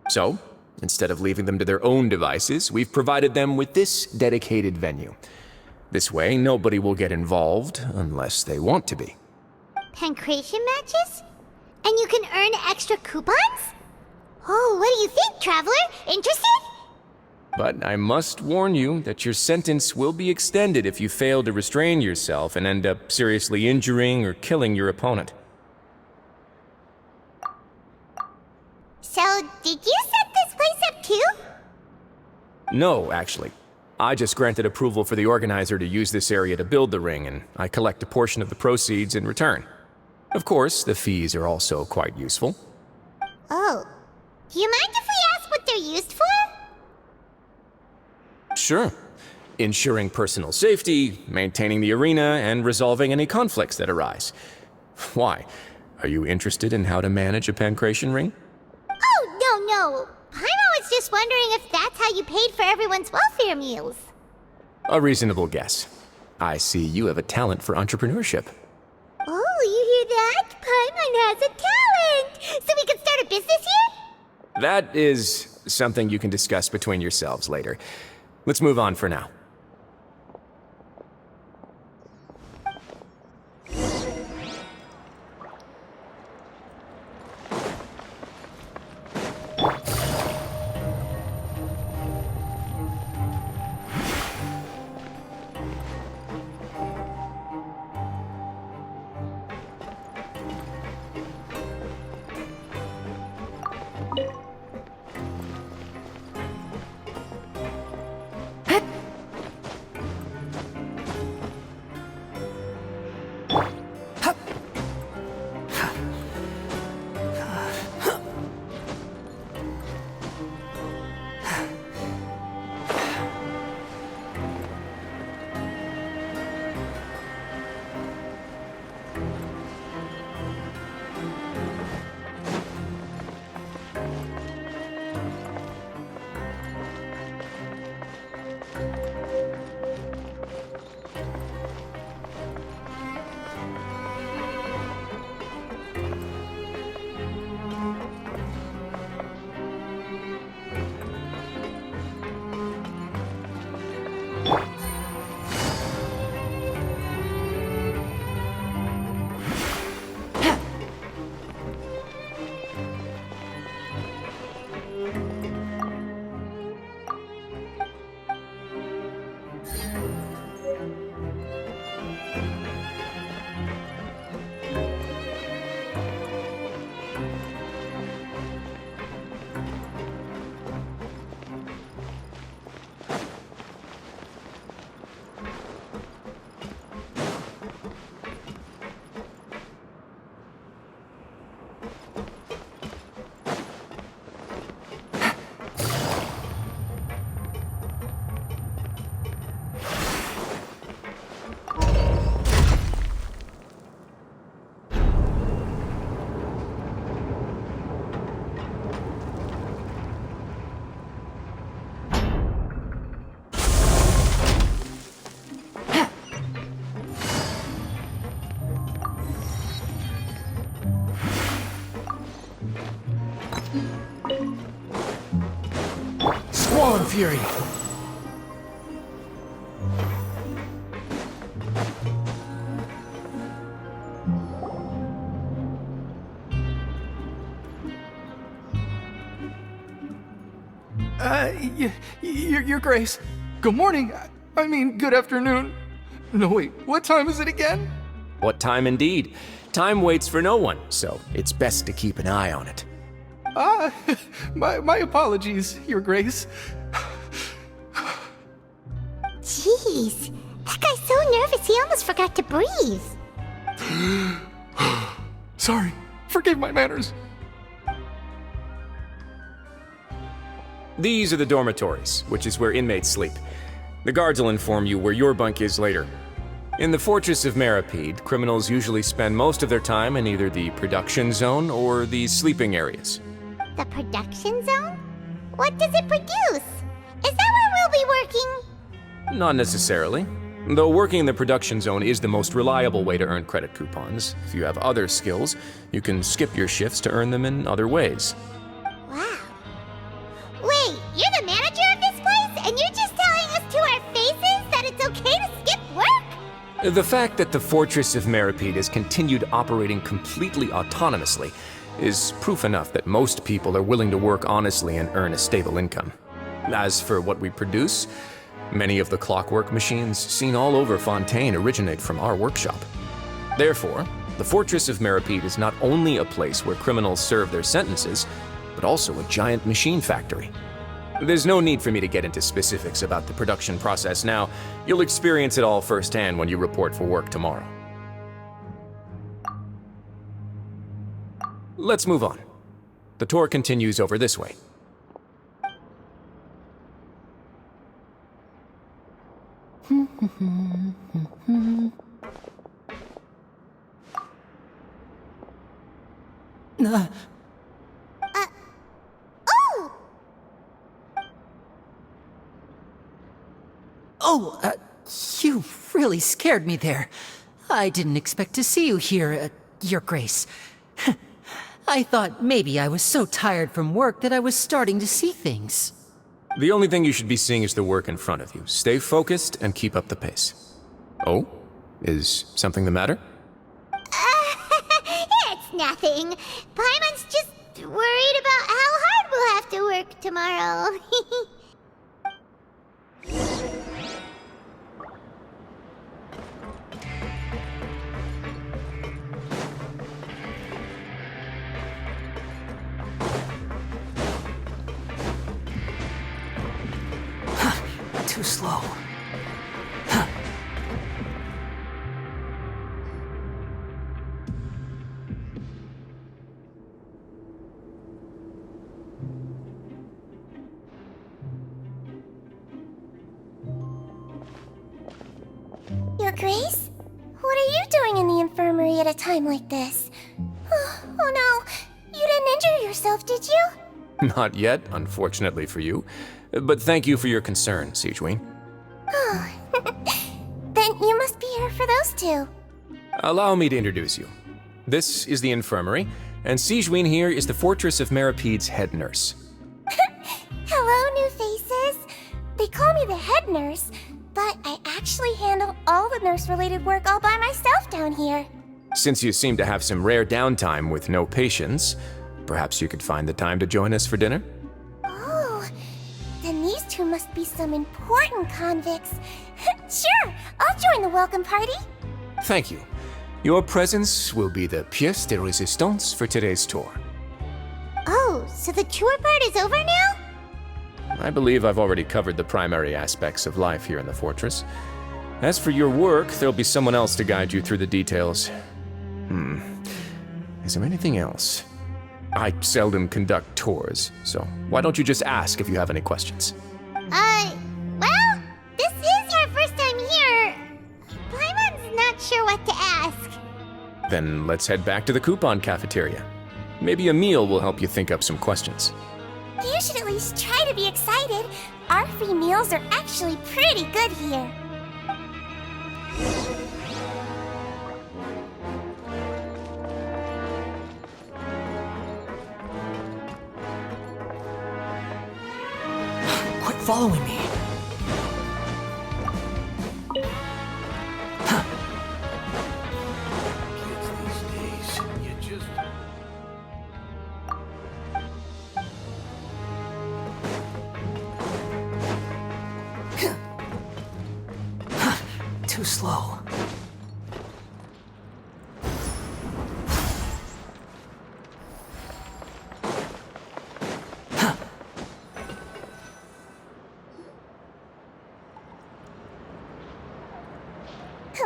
So, instead of leaving them to their own devices, we've provided them with this dedicated venue. This way, nobody will get involved unless they want to be. Pancration matches? And you can earn extra coupons? Oh, what do you think, Traveler? Interested? But I must warn you that your sentence will be extended if you fail to restrain yourself and end up seriously injuring or killing your opponent. So, did you set this place up too? No, actually. I just granted approval for the organizer to use this area to build the ring, and I collect a portion of the proceeds in return. Of course, the fees are also quite useful. Oh. Do you mind if we ask what they're used for? Sure. Ensuring personal safety, maintaining the arena, and resolving any conflicts that arise. Why? Are you interested in how to manage a pancration ring? Oh, no. I was just wondering if that's how you paid for everyone's welfare meals. A reasonable guess. I see you have a talent for entrepreneurship. Oh, you hear that? Paimon has a talent! So we can start a business here? That is something you can discuss between yourselves later. Let's move on for now. Squall Fury! Your Grace. Good morning. I mean, good afternoon. No, wait, what time is it again? What time indeed? Time waits for no one, so it's best to keep an eye on it. My apologies, Your Grace. Jeez, that guy's so nervous he almost forgot to breathe. Sorry, forgive my manners. These are the dormitories, which is where inmates sleep. The guards will inform you where your bunk is later. In the Fortress of Meripede, criminals usually spend most of their time in either the production zone or the sleeping areas. The production zone? What does it produce? Is that where we'll be working? Not necessarily. Though working in the production zone is the most reliable way to earn credit coupons, if you have other skills, you can skip your shifts to earn them in other ways. Wow. Wait, you're the manager of this place, and you're just telling us to our faces that it's okay to skip work? The fact that the Fortress of Meripede has continued operating completely autonomously is proof enough that most people are willing to work honestly and earn a stable income. As for what we produce, many of the clockwork machines seen all over Fontaine originate from our workshop. Therefore, the Fortress of Meripede is not only a place where criminals serve their sentences, but also a giant machine factory. There's no need for me to get into specifics about the production process now. You'll experience it all firsthand when you report for work tomorrow. Let's move on. The tour continues over this way. Oh! Oh, you really scared me there. I didn't expect to see you here, Your Grace. I thought maybe I was so tired from work that I was starting to see things. The only thing you should be seeing is the work in front of you. Stay focused and keep up the pace. Oh? Is something the matter? It's nothing. Paimon's just worried about how hard we'll have to work tomorrow. Too slow. Your Grace? What are you doing in the infirmary at a time like this? Oh no, you didn't injure yourself, did you? Not yet, unfortunately for you. But thank you for your concern, Sigewinne. Oh, then you must be here for those two. Allow me to introduce you. This is the infirmary, and Sigewinne here is the Fortress of Meripede's head nurse. Hello, new faces. They call me the head nurse, but I actually handle all the nurse-related work all by myself down here. Since you seem to have some rare downtime with no patients, perhaps you could find the time to join us for dinner? Oh, then these two must be some important convicts. Sure, I'll join the welcome party. Thank you. Your presence will be the pièce de résistance for today's tour. Oh, so the tour part is over now? I believe I've already covered the primary aspects of life here in the fortress. As for your work, there'll be someone else to guide you through the details. Is there anything else? I seldom conduct tours, so why don't you just ask if you have any questions? Well, this is our first time here. Paimon's not sure what to ask. Then let's head back to the coupon cafeteria. Maybe a meal will help you think up some questions. You should at least try to be excited. Our free meals are actually pretty good here. Quit following me. Too slow.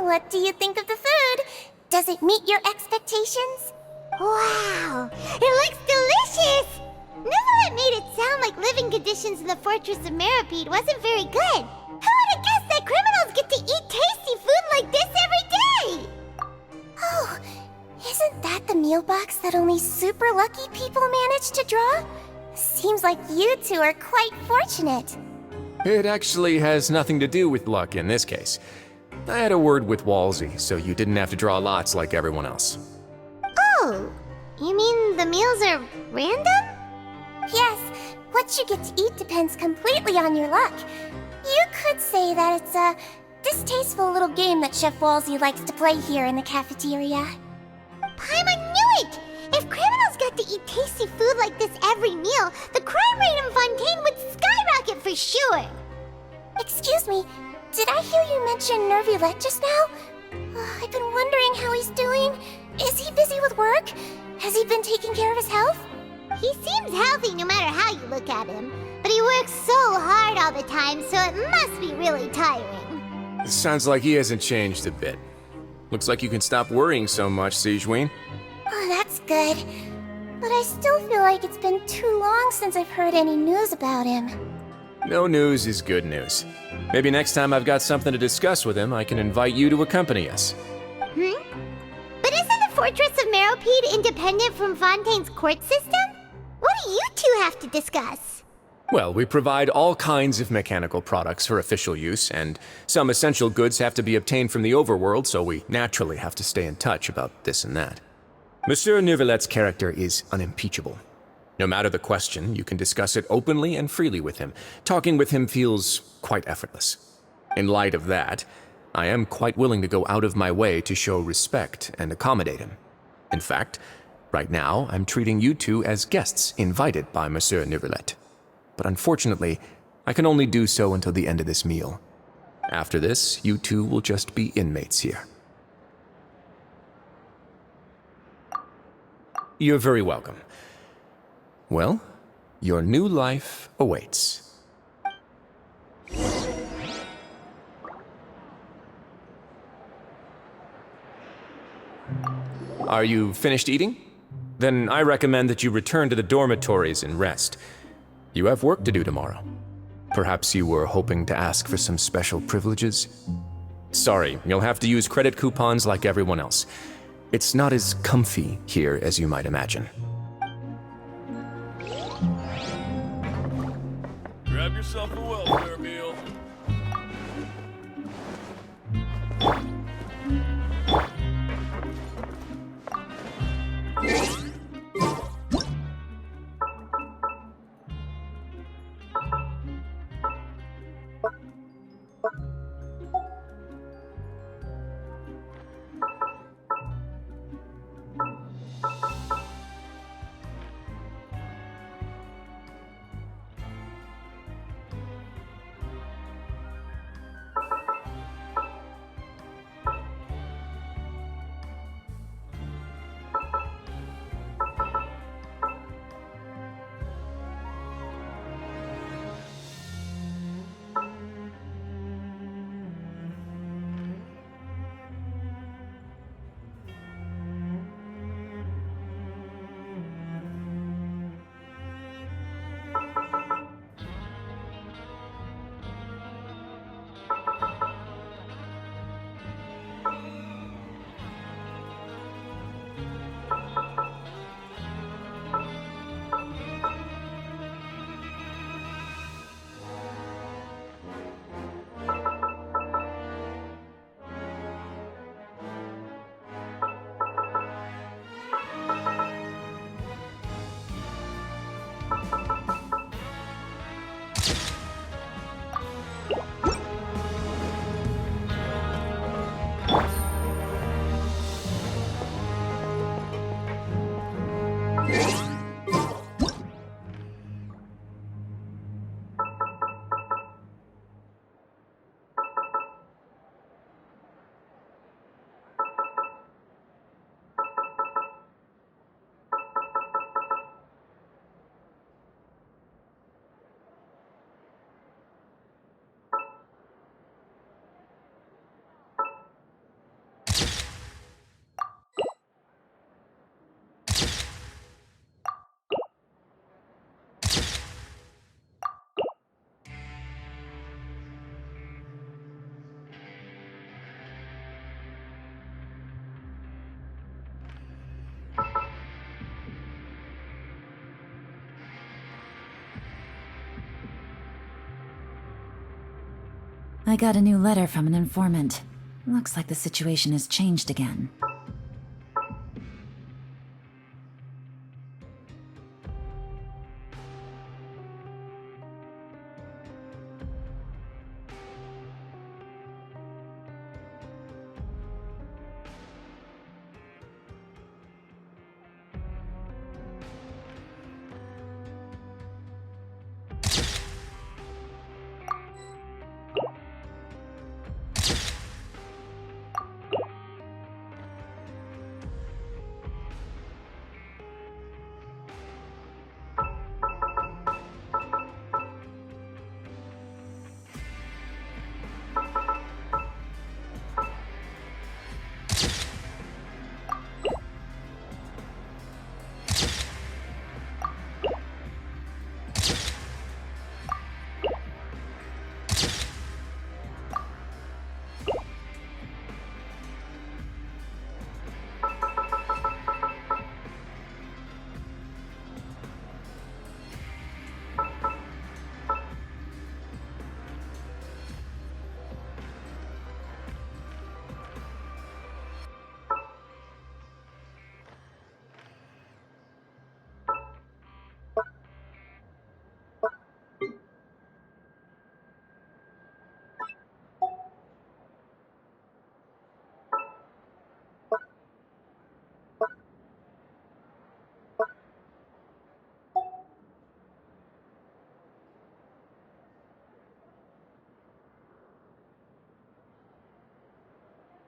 What do you think of the food? Does it meet your expectations? Wow, it looks delicious! Neverlet made it sound like living conditions in the Fortress of Meripede wasn't very good. Who would have guessed that criminals get to eat tasty food like this every day? Oh, isn't that the meal box that only super lucky people manage to draw? Seems like you two are quite fortunate. It actually has nothing to do with luck in this case. I had a word with Walsey, so you didn't have to draw lots like everyone else. Oh, you mean the meals are random? Yes, what you get to eat depends completely on your luck. You could say that it's a distasteful little game that Chef Walsey likes to play here in the cafeteria. Paimon knew it! If criminals got to eat tasty food like this every meal, the crime rate in Fontaine would skyrocket for sure! Excuse me, did I hear you mention Nervulette just now? I've been wondering how he's doing. Is he busy with work? Has he been taking care of his health? He seems healthy no matter how you look at him, but he works so hard all the time, so it must be really tiring. It sounds like he hasn't changed a bit. Looks like you can stop worrying so much, Sigewinne. Oh, that's good. But I still feel like it's been too long since I've heard any news about him. No news is good news. Maybe next time I've got something to discuss with him, I can invite you to accompany us. But isn't the Fortress of Meropide independent from Fontaine's court system? What do you two have to discuss? Well, we provide all kinds of mechanical products for official use, and some essential goods have to be obtained from the overworld, so we naturally have to stay in touch about this and that. Monsieur Neuvillett's character is unimpeachable. No matter the question, you can discuss it openly and freely with him. Talking with him feels quite effortless. In light of that, I am quite willing to go out of my way to show respect and accommodate him. In fact, right now, I'm treating you two as guests invited by Monsieur Neuvillette. But unfortunately, I can only do so until the end of this meal. After this, you two will just be inmates here. You're very welcome. Well, your new life awaits. Are you finished eating? Then I recommend that you return to the dormitories and rest. You have work to do tomorrow. Perhaps you were hoping to ask for some special privileges? Sorry, you'll have to use credit coupons like everyone else. It's not as comfy here as you might imagine. Grab yourself a welfare meal. I got a new letter from an informant. Looks like the situation has changed again.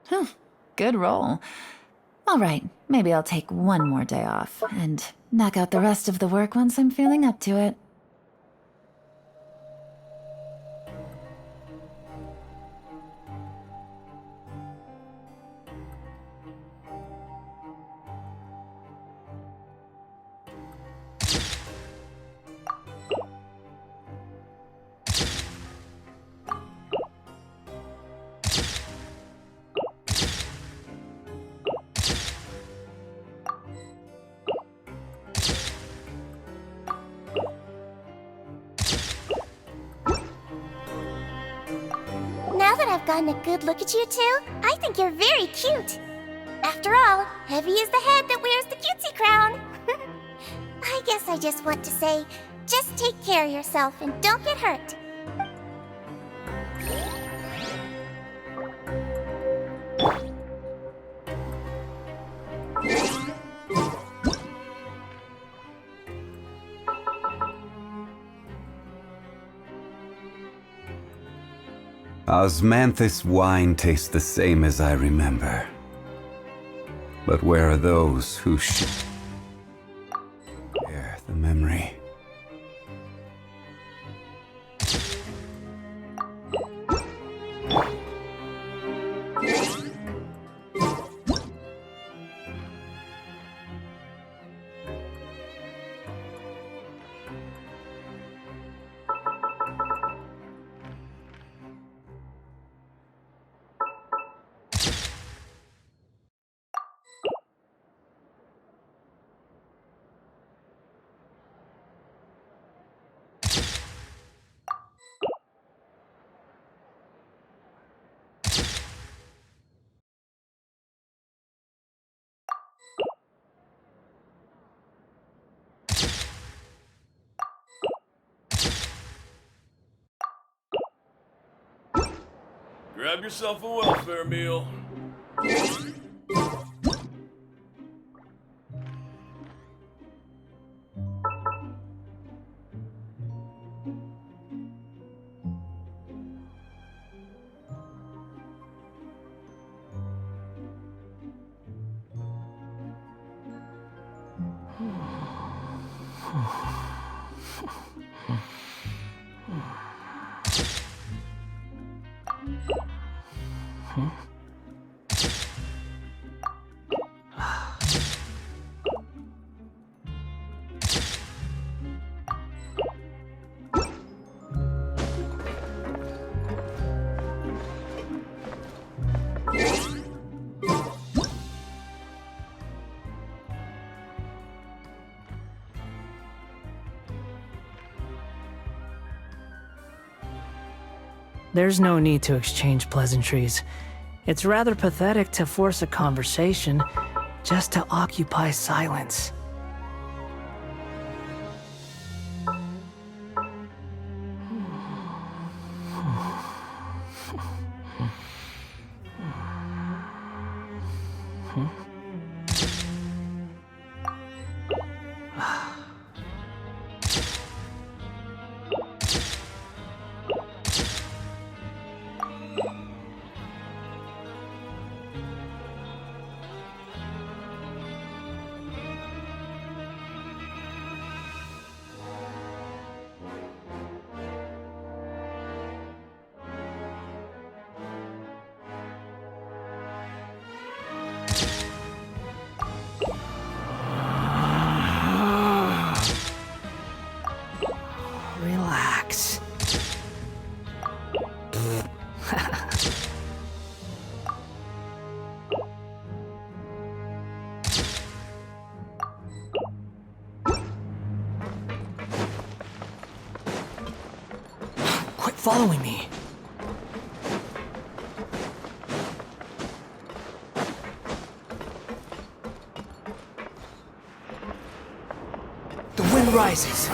Phew, good roll. All right, maybe I'll take one more day off and knock out the rest of the work once I'm feeling up to it. Now that I've gotten a good look at you two, I think you're very cute. After all, heavy is the head that wears the cutesy crown. I guess I just want to say, just take care of yourself and don't get hurt. Osmanthus wine tastes the same as I remember. But where are those who share the memory? Grab yourself a welfare meal. There's no need to exchange pleasantries. It's rather pathetic to force a conversation just to occupy silence. Relax. Quit following me. The wind rises.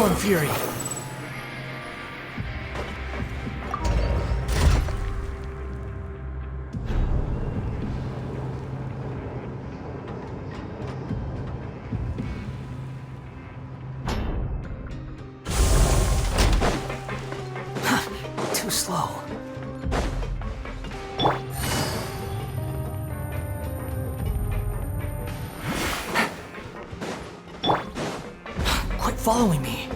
going, Fury. Too slow. Quit following me.